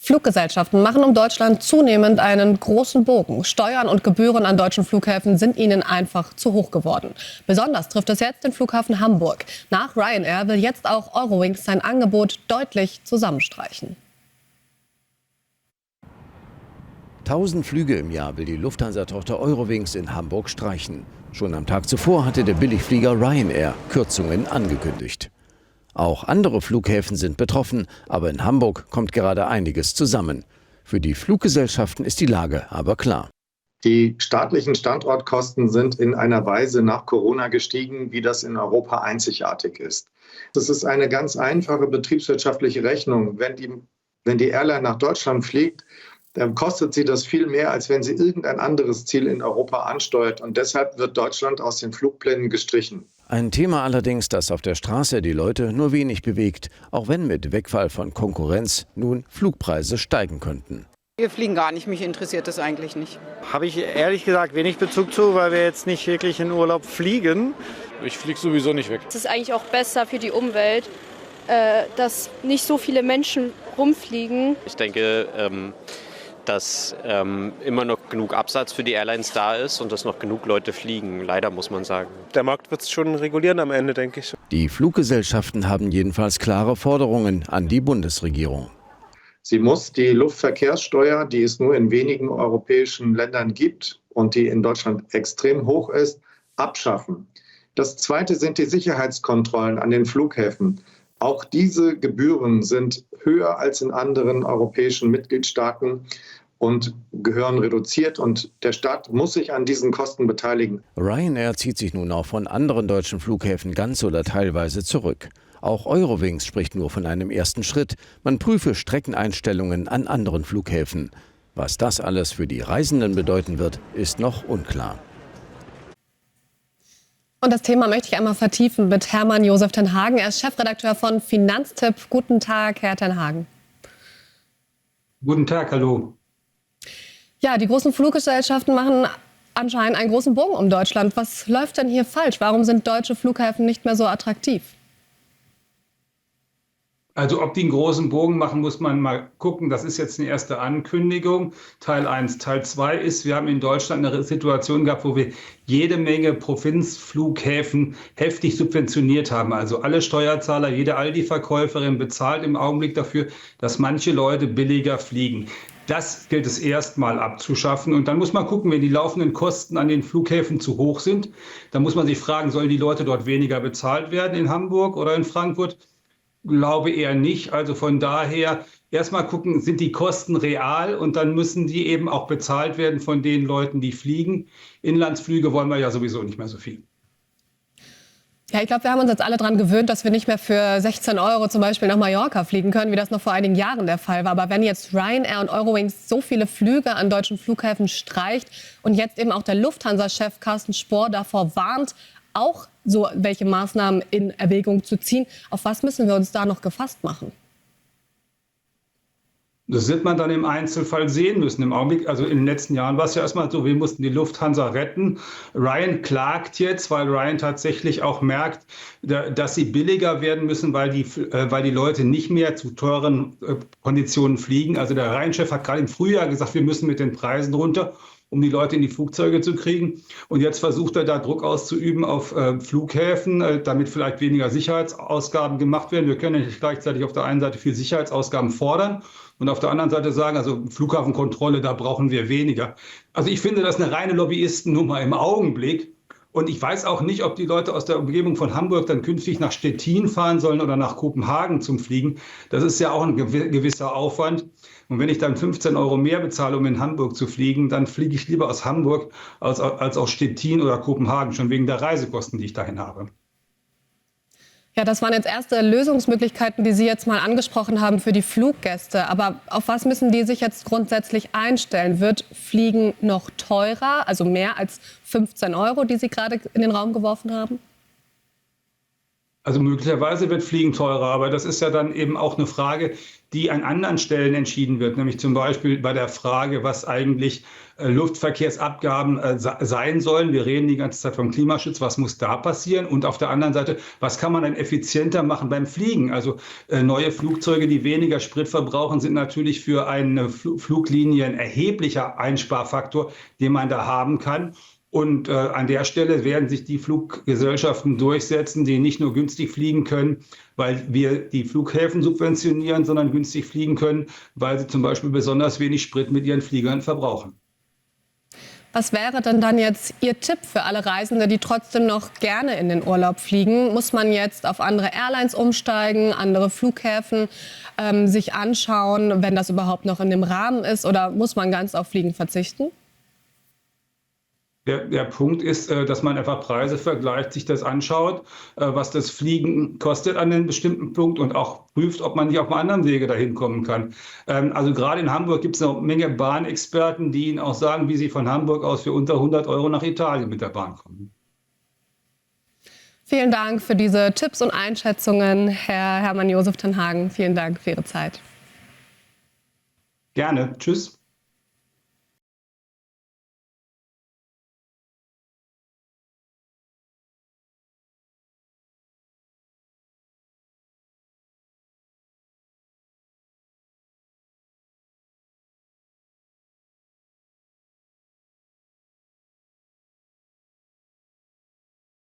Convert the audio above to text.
Fluggesellschaften machen um Deutschland zunehmend einen großen Bogen. Steuern und Gebühren an deutschen Flughäfen sind ihnen einfach zu hoch geworden. Besonders trifft es jetzt den Flughafen Hamburg. Nach Ryanair will jetzt auch Eurowings sein Angebot deutlich zusammenstreichen. 1000 Flüge im Jahr will die Lufthansa-Tochter Eurowings in Hamburg streichen. Schon am Tag zuvor hatte der Billigflieger Ryanair Kürzungen angekündigt. Auch andere Flughäfen sind betroffen, aber in Hamburg kommt gerade einiges zusammen. Für die Fluggesellschaften ist die Lage aber klar. Die staatlichen Standortkosten sind in einer Weise nach Corona gestiegen, wie das in Europa einzigartig ist. Das ist eine ganz einfache betriebswirtschaftliche Rechnung. Wenn die Airline nach Deutschland fliegt, dann kostet sie das viel mehr, als wenn sie irgendein anderes Ziel in Europa ansteuert. Und deshalb wird Deutschland aus den Flugplänen gestrichen. Ein Thema allerdings, das auf der Straße die Leute nur wenig bewegt, auch wenn mit Wegfall von Konkurrenz nun Flugpreise steigen könnten. Wir fliegen gar nicht, mich interessiert das eigentlich nicht. Habe ich ehrlich gesagt wenig Bezug zu, weil wir jetzt nicht wirklich in Urlaub fliegen. Ich fliege sowieso nicht weg. Es ist eigentlich auch besser für die Umwelt, dass nicht so viele Menschen rumfliegen. Ich denke, dass immer noch genug Absatz für die Airlines da ist und dass noch genug Leute fliegen, leider muss man sagen. Der Markt wird es schon regulieren am Ende, denke ich. Die Fluggesellschaften haben jedenfalls klare Forderungen an die Bundesregierung. Sie muss die Luftverkehrssteuer, die es nur in wenigen europäischen Ländern gibt und die in Deutschland extrem hoch ist, abschaffen. Das Zweite sind die Sicherheitskontrollen an den Flughäfen. Auch diese Gebühren sind höher als in anderen europäischen Mitgliedstaaten und gehören reduziert. Und der Staat muss sich an diesen Kosten beteiligen. Ryanair zieht sich nun auch von anderen deutschen Flughäfen ganz oder teilweise zurück. Auch Eurowings spricht nur von einem ersten Schritt. Man prüfe Streckeneinstellungen an anderen Flughäfen. Was das alles für die Reisenden bedeuten wird, ist noch unklar. Und das Thema möchte ich einmal vertiefen mit Hermann Josef ten Hagen. Er ist Chefredakteur von Finanztipp. Guten Tag, Herr ten Hagen. Guten Tag, hallo. Ja, die großen Fluggesellschaften machen anscheinend einen großen Bogen um Deutschland. Was läuft denn hier falsch? Warum sind deutsche Flughäfen nicht mehr so attraktiv? Also ob die einen großen Bogen machen, muss man mal gucken. Das ist jetzt eine erste Ankündigung. Teil 1. Teil 2 ist, wir haben in Deutschland eine Situation gehabt, wo wir jede Menge Provinzflughäfen heftig subventioniert haben. Also alle Steuerzahler, jede Aldi-Verkäuferin bezahlt im Augenblick dafür, dass manche Leute billiger fliegen. Das gilt es erstmal abzuschaffen. Und dann muss man gucken, wenn die laufenden Kosten an den Flughäfen zu hoch sind, dann muss man sich fragen, sollen die Leute dort weniger bezahlt werden in Hamburg oder in Frankfurt? Glaube eher nicht. Also von daher erstmal gucken, sind die Kosten real und dann müssen die eben auch bezahlt werden von den Leuten, die fliegen. Inlandsflüge wollen wir ja sowieso nicht mehr so viel. Ja, ich glaube, wir haben uns jetzt alle daran gewöhnt, dass wir nicht mehr für 16 € zum Beispiel nach Mallorca fliegen können, wie das noch vor einigen Jahren der Fall war. Aber wenn jetzt Ryanair und Eurowings so viele Flüge an deutschen Flughäfen streicht und jetzt eben auch der Lufthansa-Chef Carsten Spohr davor warnt, auch so welche Maßnahmen in Erwägung zu ziehen. Auf was müssen wir uns da noch gefasst machen? Das wird man dann im Einzelfall sehen müssen. Im Augenblick, also in den letzten Jahren war es ja erstmal so, wir mussten die Lufthansa retten. Ryan klagt jetzt, weil Ryan tatsächlich auch merkt, dass sie billiger werden müssen, weil die Leute nicht mehr zu teuren Konditionen fliegen. Also der Ryan-Chef hat gerade im Frühjahr gesagt, wir müssen mit den Preisen runter, um die Leute in die Flugzeuge zu kriegen. Und jetzt versucht er da Druck auszuüben auf Flughäfen, damit vielleicht weniger Sicherheitsausgaben gemacht werden. Wir können ja nicht gleichzeitig auf der einen Seite viel Sicherheitsausgaben fordern und auf der anderen Seite sagen, also Flughafenkontrolle, da brauchen wir weniger. Also ich finde das eine reine Lobbyistennummer im Augenblick. Und ich weiß auch nicht, ob die Leute aus der Umgebung von Hamburg dann künftig nach Stettin fahren sollen oder nach Kopenhagen zum Fliegen. Das ist ja auch ein gewisser Aufwand. Und wenn ich dann 15 € mehr bezahle, um in Hamburg zu fliegen, dann fliege ich lieber aus Hamburg als aus Stettin oder Kopenhagen, schon wegen der Reisekosten, die ich dahin habe. Ja, das waren jetzt erste Lösungsmöglichkeiten, die Sie jetzt mal angesprochen haben für die Fluggäste. Aber auf was müssen die sich jetzt grundsätzlich einstellen? Wird Fliegen noch teurer, also mehr als 15 €, die Sie gerade in den Raum geworfen haben? Also möglicherweise wird Fliegen teurer, aber das ist ja dann eben auch eine Frage, die an anderen Stellen entschieden wird, nämlich zum Beispiel bei der Frage, was eigentlich Luftverkehrsabgaben sein sollen. Wir reden die ganze Zeit vom Klimaschutz, was muss da passieren? Und auf der anderen Seite, was kann man denn effizienter machen beim Fliegen? Also neue Flugzeuge, die weniger Sprit verbrauchen, sind natürlich für eine Fluglinie ein erheblicher Einsparfaktor, den man da haben kann. Und an der Stelle werden sich die Fluggesellschaften durchsetzen, die nicht nur günstig fliegen können, weil wir die Flughäfen subventionieren, sondern günstig fliegen können, weil sie zum Beispiel besonders wenig Sprit mit ihren Fliegern verbrauchen. Was wäre denn dann jetzt Ihr Tipp für alle Reisende, die trotzdem noch gerne in den Urlaub fliegen? Muss man jetzt auf andere Airlines umsteigen, andere Flughäfen sich anschauen, wenn das überhaupt noch in dem Rahmen ist? Oder muss man ganz auf Fliegen verzichten? Der Punkt ist, dass man einfach Preise vergleicht, sich das anschaut, was das Fliegen kostet an einem bestimmten Punkt und auch prüft, ob man nicht auf einem anderen Wege dahin kommen kann. Also gerade in Hamburg gibt es eine Menge Bahnexperten, die Ihnen auch sagen, wie sie von Hamburg aus für unter 100 € nach Italien mit der Bahn kommen. Vielen Dank für diese Tipps und Einschätzungen, Herr Hermann Josef ten Hagen. Vielen Dank für Ihre Zeit. Gerne. Tschüss.